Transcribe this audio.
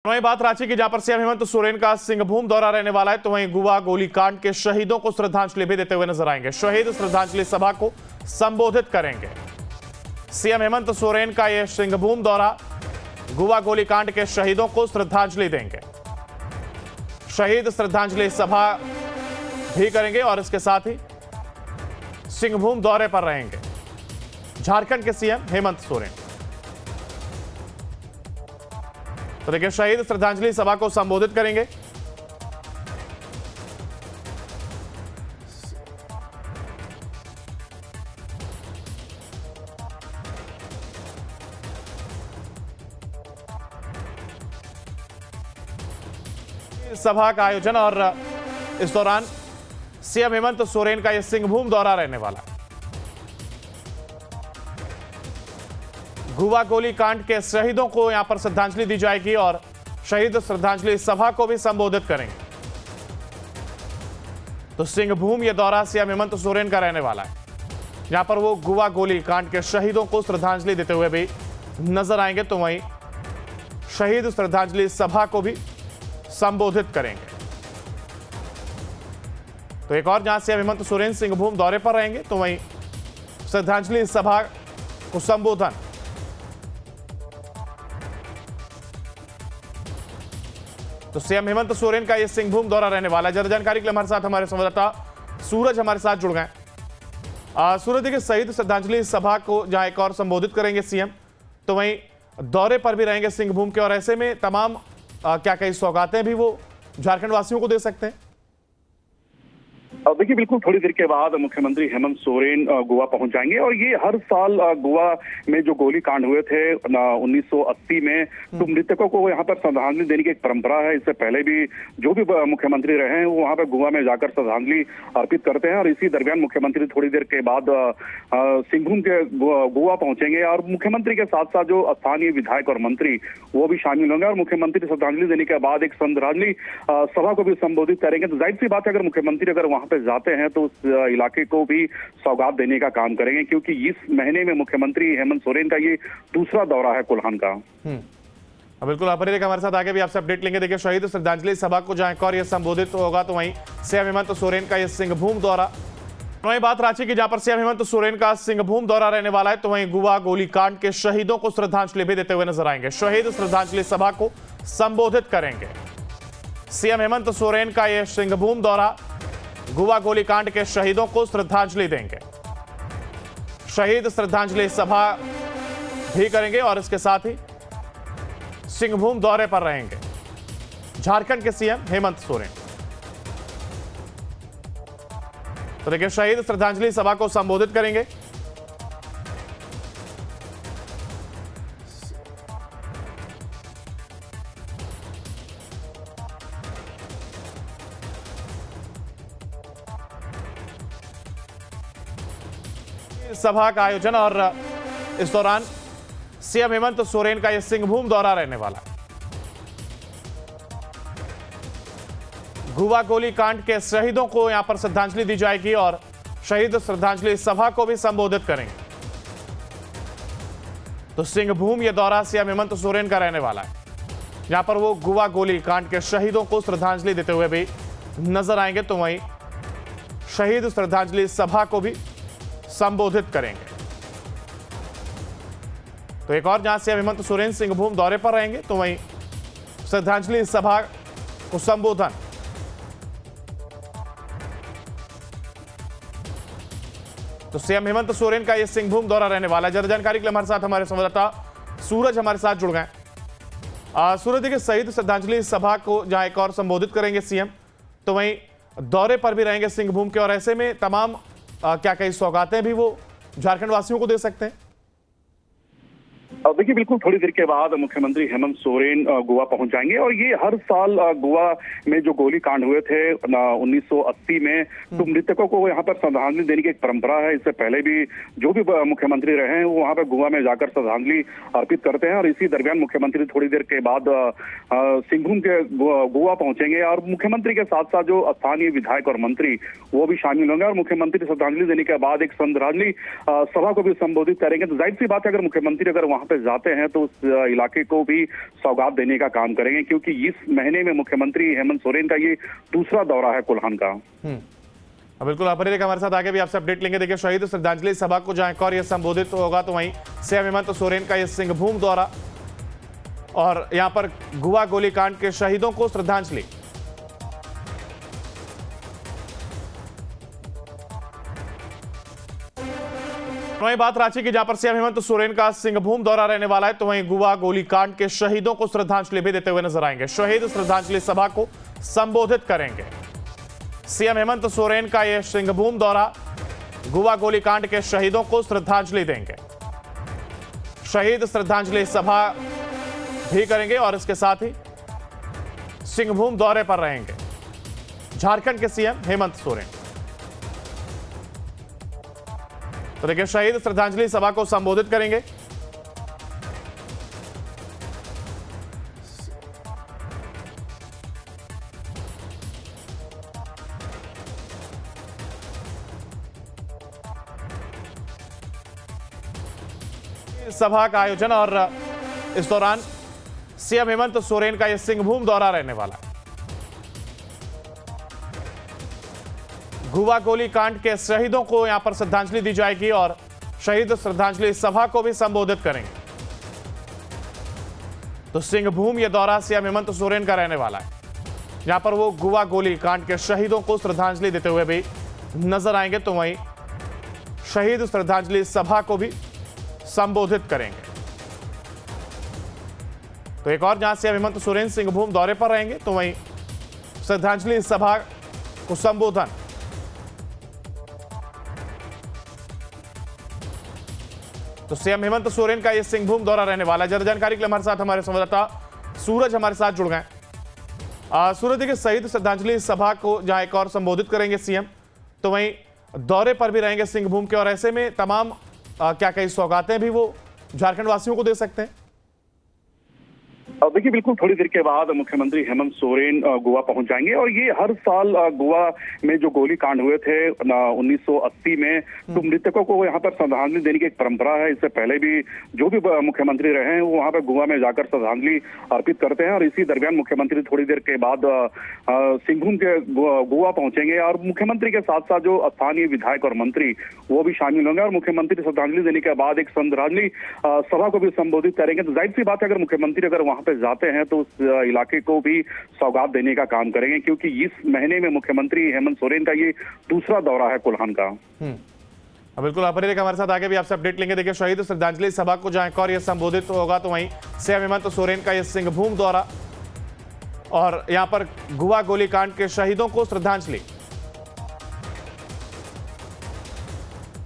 वहीं बात रांची की, जहां पर सीएम हेमंत सोरेन का सिंहभूम दौरा रहने वाला है, तो वहीं गुवा गोलीकांड के शहीदों को श्रद्धांजलि भी देते हुए नजर आएंगे। शहीद श्रद्धांजलि सभा को संबोधित करेंगे। सीएम हेमंत सोरेन का यह सिंहभूम दौरा, गुवा गोलीकांड के शहीदों को श्रद्धांजलि देंगे। शहीद श्रद्धांजलि सभा भी करेंगे और इसके साथ ही सिंहभूम दौरे पर रहेंगे झारखंड के सीएम हेमंत सोरेन। तो देखिए, शहीद श्रद्धांजलि सभा को संबोधित करेंगे। सभा का आयोजन और इस दौरान सीएम हेमंत सोरेन का यह सिंहभूम दौरा रहने वाला है। गुवा गोलीकांड के शहीदों को यहां पर श्रद्धांजलि दी जाएगी और शहीद श्रद्धांजलि सभा को भी संबोधित करेंगे। तो सिंहभूम यह दौरा सीएम हेमंत सोरेन का रहने वाला है, जहां पर वो गुवा गोलीकांड के शहीदों को श्रद्धांजलि देते हुए भी नजर आएंगे। तो वहीं शहीद श्रद्धांजलि सभा को भी संबोधित करेंगे। तो एक और जहां सीएम हेमंत सोरेन सिंहभूम दौरे पर रहेंगे, तो वहीं श्रद्धांजलि सभा को संबोधन। तो सीएम हेमंत सोरेन का यह सिंहभूम दौरा रहने वाला है। ज्यादा जानकारी के लिए हमारे साथ हमारे संवाददाता सूरज हमारे साथ जुड़ गए। सूरज, देखिए, शहीद श्रद्धांजलि सभा को जहां एक और संबोधित करेंगे सीएम, तो वहीं दौरे पर भी रहेंगे सिंहभूम के, और ऐसे में तमाम क्या कई सौगातें भी वो झारखंड वासियों को दे सकते हैं। देखिए, बिल्कुल थोड़ी देर के बाद मुख्यमंत्री हेमंत सोरेन गोवा पहुंच जाएंगे और ये हर साल गोवा में जो गोली कांड हुए थे 1980 में, तो मृतकों को यहाँ पर श्रद्धांजलि देने की एक परंपरा है। इससे पहले भी जो भी मुख्यमंत्री रहे हैं वो वहाँ पर गोवा में जाकर श्रद्धांजलि अर्पित करते हैं और इसी दरमियान मुख्यमंत्री थोड़ी देर के बाद सिंहभूम के गोवा पहुंचेंगे और मुख्यमंत्री के साथ साथ जो स्थानीय विधायक और मंत्री वो भी शामिल होंगे और मुख्यमंत्री श्रद्धांजलि देने के बाद एक श्रद्धांजलि सभा को भी संबोधित करेंगे। तो जाहिर सी बात है, अगर मुख्यमंत्री वहां पे जाते हैं तो उस इलाके को भी सौगात देने का काम करेंगे, क्योंकि इस महीने में मुख्यमंत्री हेमंत सोरेन का ये दूसरा दौरा है कोल्हान का। बिल्कुल, आप हमारे साथ आगे भी आपसे अपडेट लेंगे। देखिए, शहीद श्रद्धांजलि सभा को जहां एक और ये संबोधित होगा, तो वहीं सीएम हेमंत सोरेन का ये सिंहभूम दौरा। वहीं बात रांची की, जहां पर सीएम हेमंत सोरेन का सिंहभूम दौरा रहने वाला है, तो वहीं गुवा गोलीकांड के शहीदों को श्रद्धांजलि भी देते हुए नजर आएंगे। शहीद श्रद्धांजलि सभा को संबोधित करेंगे। सीएम हेमंत सोरेन का यह सिंहभूम दौरा, गुवा गोलीकांड के शहीदों को श्रद्धांजलि देंगे। शहीद श्रद्धांजलि सभा भी करेंगे और इसके साथ ही सिंहभूम दौरे पर रहेंगे झारखंड के सीएम हेमंत सोरेन। तो देखिए, शहीद श्रद्धांजलि सभा को संबोधित करेंगे। सभा का आयोजन और इस दौरान सीएम हेमंत सोरेन का यह सिंहभूम दौरा रहने वाला है। गुवा गोलीकांड के शहीदों को यहां पर श्रद्धांजलि दी जाएगी और शहीद श्रद्धांजलि सभा को भी संबोधित करेंगे। तो सिंहभूम यह दौरा सीएम हेमंत सोरेन का रहने वाला है, जहां पर वो गुवा गोलीकांड के शहीदों को श्रद्धांजलि देते हुए भी नजर आएंगे। तो वहीं शहीद श्रद्धांजलि सभा को भी संबोधित करेंगे। तो एक और जहां सीएम हेमंत सोरेन सिंहभूम दौरे पर रहेंगे, तो वहीं श्रद्धांजलि सभा को संबोधन। तो सीएम हेमंत सोरेन का यह सिंहभूम दौरा रहने वाला है। ज्यादा जानकारी के लिए हमारे साथ हमारे संवाददाता सूरज हमारे साथ जुड़ गए। सूरज, देखिए, शहीद श्रद्धांजलि सभा को जहां एक और संबोधित करेंगे सीएम, तो वहीं दौरे पर भी रहेंगे सिंहभूम के, और ऐसे में तमाम क्या कई सौगातें भी वो झारखंड वासियों को दे सकते हैं। देखिए, बिल्कुल थोड़ी देर के बाद मुख्यमंत्री हेमंत सोरेन गोवा पहुंच जाएंगे और ये हर साल गोवा में जो गोली कांड हुए थे 1980 में, तो मृतकों को यहाँ पर श्रद्धांजलि देने की एक परंपरा है। इससे पहले भी जो भी मुख्यमंत्री रहे हैं वो वहाँ पर गोवा में जाकर श्रद्धांजलि अर्पित करते हैं और इसी दरमियान मुख्यमंत्री थोड़ी देर के बाद सिंहभूम के गोवा पहुंचेंगे और मुख्यमंत्री के साथ साथ जो स्थानीय विधायक और मंत्री वो भी शामिल होंगे और मुख्यमंत्री श्रद्धांजलि देने के बाद एक श्रद्धांजलि सभा को भी संबोधित करेंगे। तो जाहिर सी बात है, अगर मुख्यमंत्री वहां पे पे जाते हैं तो उस इलाके को भी सौगात देने का काम करेंगे, क्योंकि इस महीने में मुख्यमंत्री हेमंत सोरेन का ये दूसरा दौरा है कोल्हान का। बिल्कुल आप हमारे साथ आगे भी आपसे अपडेट लेंगे। देखिए, शहीद श्रद्धांजलि सभा को जहां एक और ये संबोधित होगा, तो वहीं सीएम हेमंत सोरेन का ये सिंहभूम दौरा और यहां पर गुवा गोलीकांड के शहीदों को श्रद्धांजलि। वहीं बात रांची की, जहां पर सीएम हेमंत सोरेन का सिंहभूम दौरा रहने वाला है, तो वहीं गुवा गोलीकांड के शहीदों को श्रद्धांजलि भी देते हुए नजर आएंगे। शहीद श्रद्धांजलि सभा को संबोधित करेंगे। सीएम हेमंत सोरेन का यह सिंहभूम दौरा, गुवा गोलीकांड के शहीदों को श्रद्धांजलि देंगे। शहीद श्रद्धांजलि सभा भी करेंगे और इसके साथ ही सिंहभूम दौरे पर रहेंगे झारखंड के सीएम हेमंत सोरेन। तो देखिए, शहीद श्रद्धांजलि सभा को संबोधित करेंगे। सभा का आयोजन और इस दौरान सीएम हेमंत सोरेन का यह सिंहभूम दौरा रहने वाला है। गुवा गोलीकांड के शहीदों को यहां पर श्रद्धांजलि दी जाएगी और शहीद श्रद्धांजलि सभा को भी संबोधित करेंगे। तो सिंहभूम यह दौरा सीएम हेमंत सोरेन का रहने वाला है, जहां पर वो गुवा गोलीकांड के शहीदों को श्रद्धांजलि देते हुए भी नजर आएंगे, तो वहीं शहीद श्रद्धांजलि सभा को भी संबोधित करेंगे। तो एक और जहां सीएम हेमंत सोरेन सिंहभूम दौरे पर रहेंगे, तो वहीं श्रद्धांजलि सभा को संबोधन। तो सीएम हेमंत सोरेन का यह सिंहभूम दौरा रहने वाला है। ज्यादा जानकारी के लिए हमारे साथ हमारे संवाददाता सूरज हमारे साथ जुड़ गए। सूरज, देखिए, शहीद श्रद्धांजलि सभा को जहां एक और संबोधित करेंगे सीएम, तो वहीं दौरे पर भी रहेंगे सिंहभूम के, और ऐसे में तमाम क्या कई सौगातें भी वो झारखंड वासियों को दे सकते हैं। देखिए, बिल्कुल थोड़ी देर के बाद मुख्यमंत्री हेमंत सोरेन गोवा पहुंच जाएंगे और ये हर साल गोवा में जो गोली कांड हुए थे 1980 में, तो मृतकों को यहाँ पर श्रद्धांजलि देने की एक परंपरा है। इससे पहले भी जो भी मुख्यमंत्री रहे हैं वो वहाँ पर गोवा में जाकर श्रद्धांजलि अर्पित करते हैं और इसी दरमियान मुख्यमंत्री थोड़ी देर के बाद सिंहभूम के गोवा पहुंचेंगे और मुख्यमंत्री के साथ साथ जो स्थानीय विधायक और मंत्री वो भी शामिल होंगे और मुख्यमंत्री श्रद्धांजलि देने के बाद एक श्रद्धांजलि सभा को भी संबोधित करेंगे। तो जाहिर सी बात है, अगर मुख्यमंत्री वहां पे जाते हैं तो उस इलाके को भी सौगात देने का काम करेंगे, क्योंकि इस महीने में मुख्यमंत्री हेमंत सोरेन का ये दूसरा दौरा है कोल्हान का। बिल्कुल आप हमारे साथ आगे भी आपसे अपडेट लेंगे। देखिए, शहीद श्रद्धांजलि सभा को जहां एक और ये संबोधित होगा, तो वहीं सीएम हेमंत सोरेन का ये सिंहभूम दौरा और यहां पर गुवा गोलीकांड के शहीदों को श्रद्धांजलि।